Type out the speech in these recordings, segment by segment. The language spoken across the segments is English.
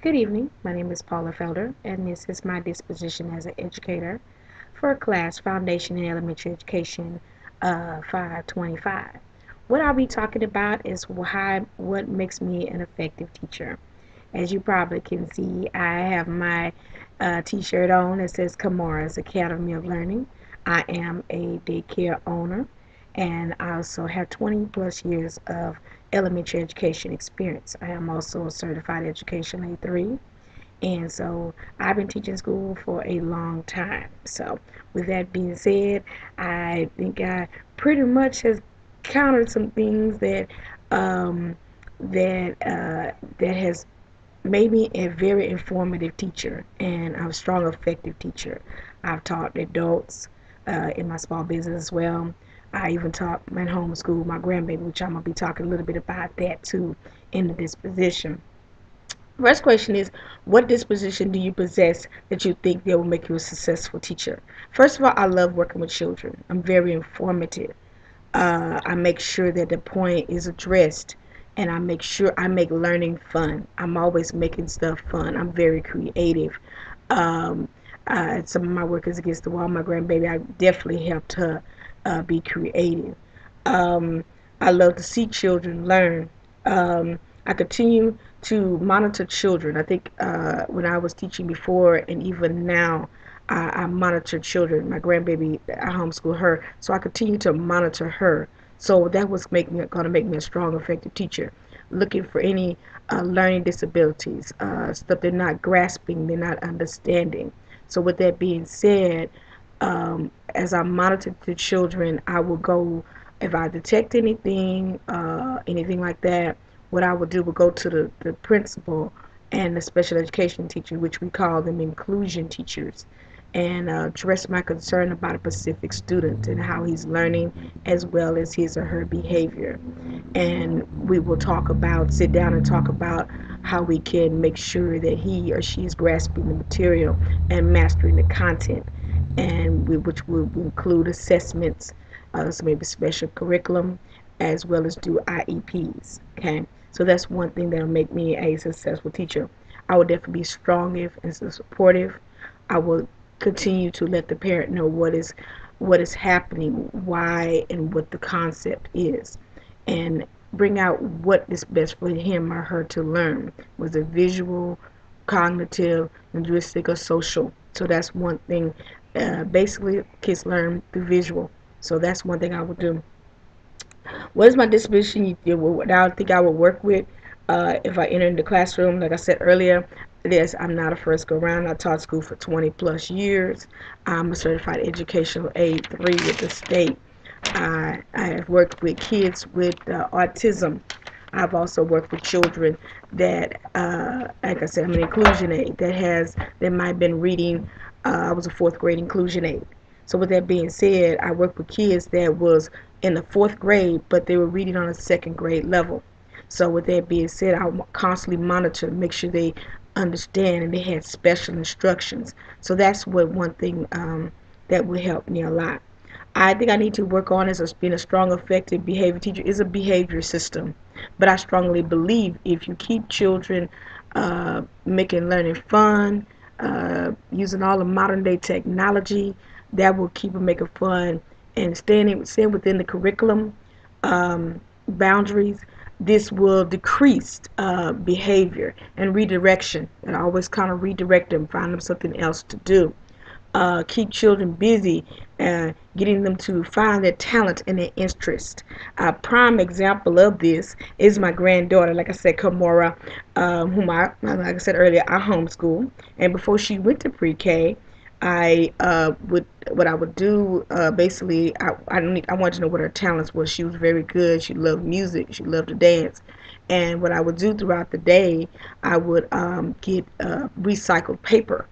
Good evening. My name is Paula Felder, and this is my disposition as an educator for class Foundation in Elementary Education 525. What I'll be talking about is what makes me an effective teacher. As you probably can see, I have my t-shirt on that says Kamara's Academy of Learning. I am a daycare owner, and I also have 20 plus years of elementary education experience. I am also a certified education A3, and so I've been teaching school for a long time. So with that being said, I think I pretty much has countered some things um, that has made me a very informative teacher, and I'm a strong, effective teacher. I've taught adults in my small business as well. I even taught and homeschooled my grandbaby, which I'm gonna be talking a little bit about that too in the disposition. First question is, what disposition do you possess that you think that will make you a successful teacher? First of all, I love working with children. I'm very informative. I make sure that the point is addressed, and I make sure I make learning fun. I'm always making stuff fun. I'm very creative. Um, some of my work is against the wall. My grandbaby, I definitely helped her be creative. Um, I love to see children learn. I continue to monitor children. I think when I was teaching before and even now, I monitor children. My grandbaby, I homeschool her, so I continue to monitor her. So that was going to make me a strong, effective teacher. Looking for any learning disabilities, stuff they're not grasping, they're not understanding. So with that being said, as I monitor the children, I will go if I detect anything like that. What I would do would go to the principal and the special education teacher, which we call them inclusion teachers, and express my concern about a specific student and how he's learning as well as his or her behavior. And we will sit down and talk about how we can make sure that he or she is grasping the material and mastering the content, which will include assessments, so maybe special curriculum, as well as do IEPs. Okay, so that's one thing that'll make me a successful teacher. I will definitely be strong and supportive. I will continue to let the parent know what is happening, why, and what the concept is, and bring out what is best for him or her to learn. Was it visual, cognitive, linguistic, or social? So that's one thing. Basically, kids learn through visual. So that's one thing I would do. What is my disposition that I think I would work with if I enter the classroom? Like I said earlier, I'm not a first go round. I taught school for 20 plus years. I'm a certified educational aid 3 with the state. I have worked with kids with autism. I've also worked with children that, like I said, I'm an inclusion aid that might have been reading. I was a fourth grade inclusion aid. So with that being said, I worked with kids that was in the fourth grade, but they were reading on a second grade level. So with that being said, I constantly monitor, make sure they understand, and they had special instructions. So that's what one thing that would help me a lot. I think I need to work on as being a strong, effective behavior teacher is a behavior system. But I strongly believe if you keep children making learning fun, using all the modern day technology, that will keep them making fun and staying within the curriculum boundaries. This will decrease behavior and redirection, and always kind of redirect them, find them something else to do. Keep children busy, getting them to find their talent and their interest. A prime example of this is my granddaughter, like I said, Kamora, like I said earlier, I homeschool. And before she went to pre-K, what I would do basically, I wanted to know what her talents was. She was very good. She loved music. She loved to dance. And what I would do throughout the day, I would get recycled paper,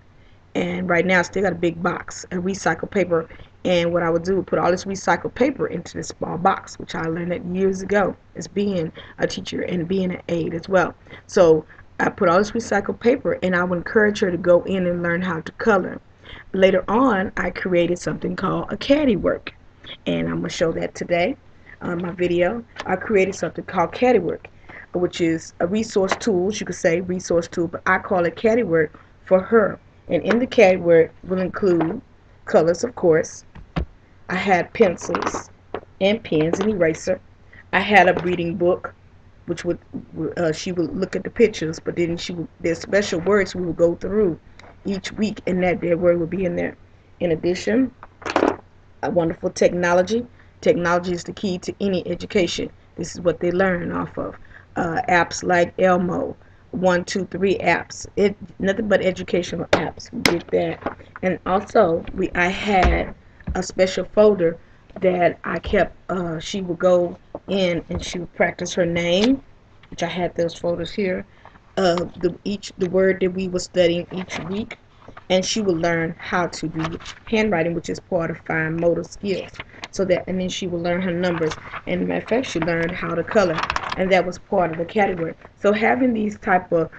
and right now I still got a big box of recycled paper. And what I would do would put all this recycled paper into this small box, which I learned that years ago as being a teacher and being an aide as well. So I put all this recycled paper, and I would encourage her to go in and learn how to color. Later on, I created something called a caddy work, and I'm going to show that today on my video. I created something called caddy work. which is a resource tools, you could say resource tool, but I call it caddy work for her. And in the caddy work will include colors, of course. I had pencils and pens and eraser. I had a reading book, which would she would look at the pictures, but then there's special words we would go through each week, and that their word would be in there. In addition, a wonderful technology. Technology is the key to any education. This is what they learn off of. Apps like Elmo, 123 apps. Nothing but educational apps. We did that, and also I had a special folder that I kept. She would go in and she would practice her name, which I had those folders here. The word that we were studying each week, and she would learn how to do handwriting, which is part of fine motor skills. And then she would learn her numbers, and as a matter of fact, she learned how to color, and that was part of the category. So having these type of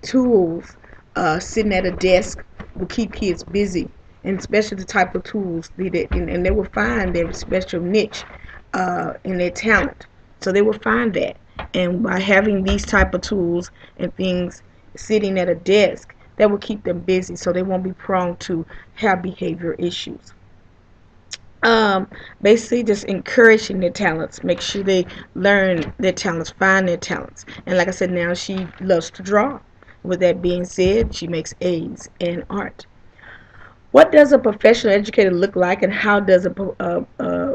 tools sitting at a desk will keep kids busy, and especially the type of tools and they will find their special niche in their talent. So they will find that, and by having these type of tools and things sitting at a desk, that will keep them busy, so they won't be prone to have behavior issues. Basically just encouraging their talents, make sure they learn their talents, find their talents. And like I said, now she loves to draw. With that being said, she makes A's in art. What does a professional educator look like, and how does a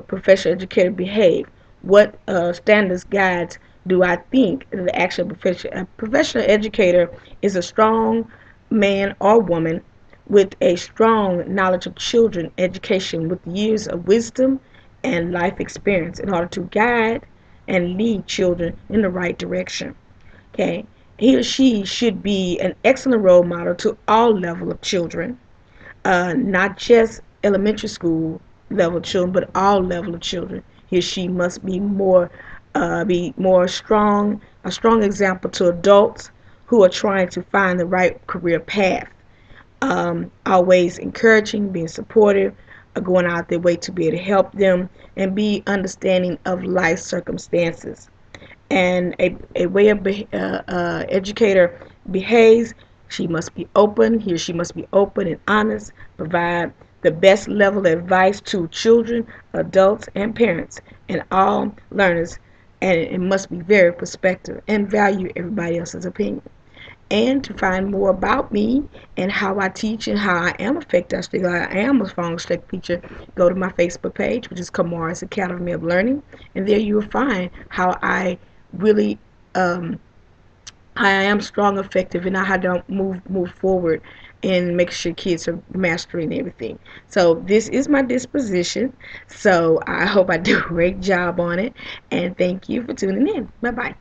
professional educator behave? What standards, guides do I think the actual professional educator is a strong man or woman with a strong knowledge of children education, with years of wisdom and life experience in order to guide and lead children in the right direction. Okay, he or she should be an excellent role model to all level of children, not just elementary school level children, but all level of children. He or she must be more strong, a strong example to adults who are trying to find the right career path. Always encouraging, being supportive, going out their way to be able to help them, and be understanding of life circumstances. And a way of educator behaves, she must be open, he or she must be open and honest, provide the best level of advice to children, adults, and parents, and all learners, and it must be very perspective and value everybody else's opinion. And to find more about me and how I teach and how I am effective, I am a strong teacher, go to my Facebook page, which is Kamara's Academy of Learning, and there you will find how I really I am strong, effective, and how to move forward and make sure kids are mastering everything. So this is my disposition. So I hope I do a great job on it, and thank you for tuning in. Bye bye.